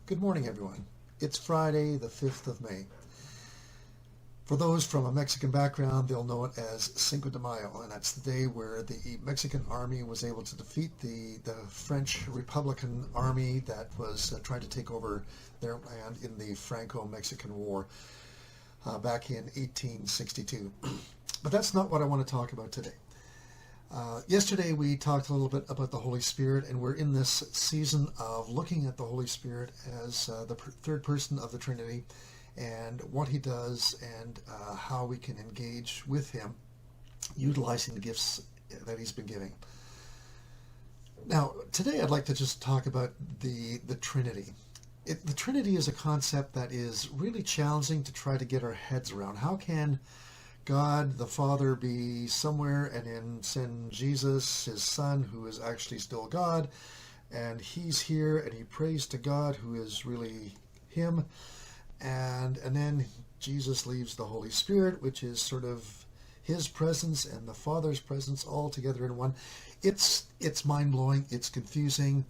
Good morning, everyone. It's Friday, the 5th of May. For those from a Mexican background, they'll know it as Cinco de Mayo, and that's the day where the Mexican army was able to defeat the French Republican army that was trying to take over their land in the Franco-Mexican War back in 1862. But that's not what I want to talk about today. Yesterday we talked a little bit about the Holy Spirit, and we're in this season of looking at the Holy Spirit as the third person of the Trinity and what he does and how we can engage with him utilizing the gifts that he's been giving. Now, today I'd like to just talk about the Trinity. The Trinity is a concept that is really challenging to try to get our heads around. How can God the Father be somewhere and then send Jesus, his Son, who is actually still God, and he's here and he prays to God, who is really him, and then Jesus leaves the Holy Spirit, which is sort of his presence and the Father's presence all together in one. It's mind-blowing, it's confusing,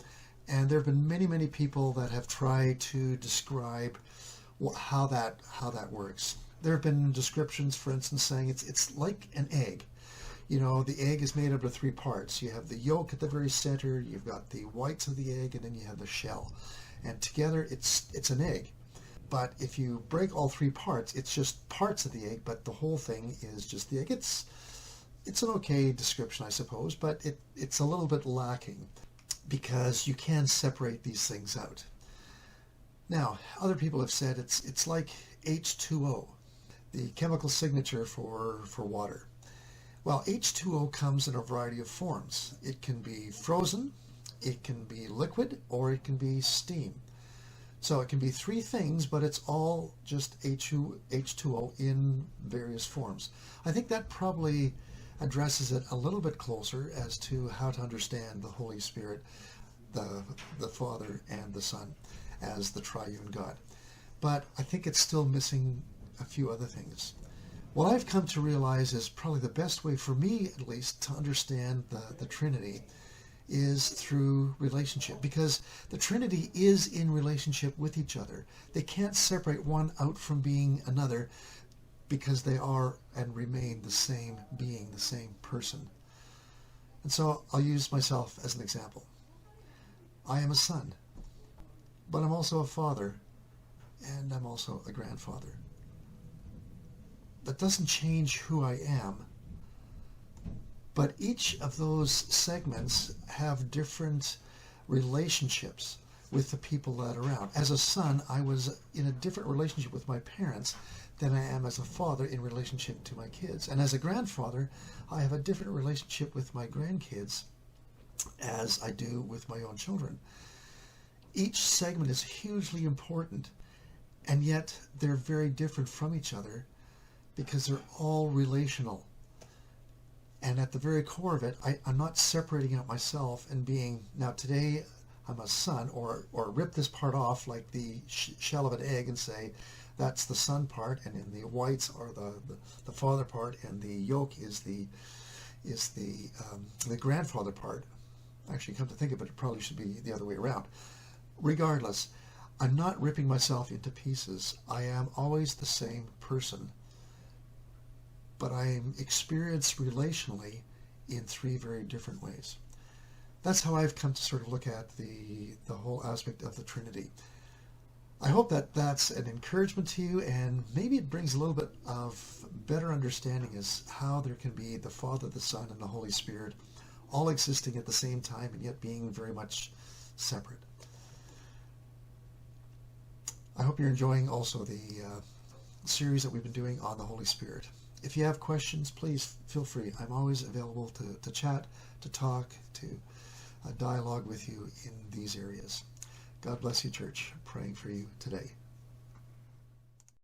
and there have been many people that have tried to describe how that works. There have been descriptions, for instance, saying it's like an egg. You know, the egg is made up of three parts. You have the yolk at the very center, you've got the whites of the egg, and then you have the shell. And together it's an egg. But if you break all three parts, it's just parts of the egg, but the whole thing is just the egg. It's an okay description, I suppose, but it's a little bit lacking because you can separate these things out. Now, other people have said it's like H2O. The chemical signature for water. Well, H2O comes in a variety of forms. It can be frozen, it can be liquid, or it can be steam. So it can be three things, but it's all just H2O in various forms. I think that probably addresses it a little bit closer as to how to understand the Holy Spirit, the Father and the Son as the triune God. But I think it's still missing a few other things. What I've come to realize is probably the best way for me, at least, to understand the Trinity is through relationship, because the Trinity is in relationship with each other. They can't separate one out from being another because they are and remain the same being, the same person. And so I'll use myself as an example. I am a son, but I'm also a father, and I'm also a grandfather. That doesn't change who I am, but each of those segments have different relationships with the people that are around. As a son, I was in a different relationship with my parents than I am as a father in relationship to my kids. And as a grandfather, I have a different relationship with my grandkids as I do with my own children. Each segment is hugely important, and yet they're very different from each other because they're all relational. And at the very core of it, I'm not separating out myself and being, now today I'm a son, or rip this part off like the shell of an egg and say, that's the son part, and then the whites are the father part, and the yolk is the grandfather part. Actually, come to think of it, it probably should be the other way around. Regardless, I'm not ripping myself into pieces. I am always the same person, but I am experienced relationally in three very different ways. That's how I've come to sort of look at the whole aspect of the Trinity. I hope that that's an encouragement to you, and maybe it brings a little bit of better understanding as how there can be the Father, the Son, and the Holy Spirit all existing at the same time and yet being very much separate. I hope you're enjoying also the series that we've been doing on the Holy Spirit. If you have questions, please feel free. I'm always available to chat, to talk, to dialogue with you in these areas. God bless you, church. Praying for you today.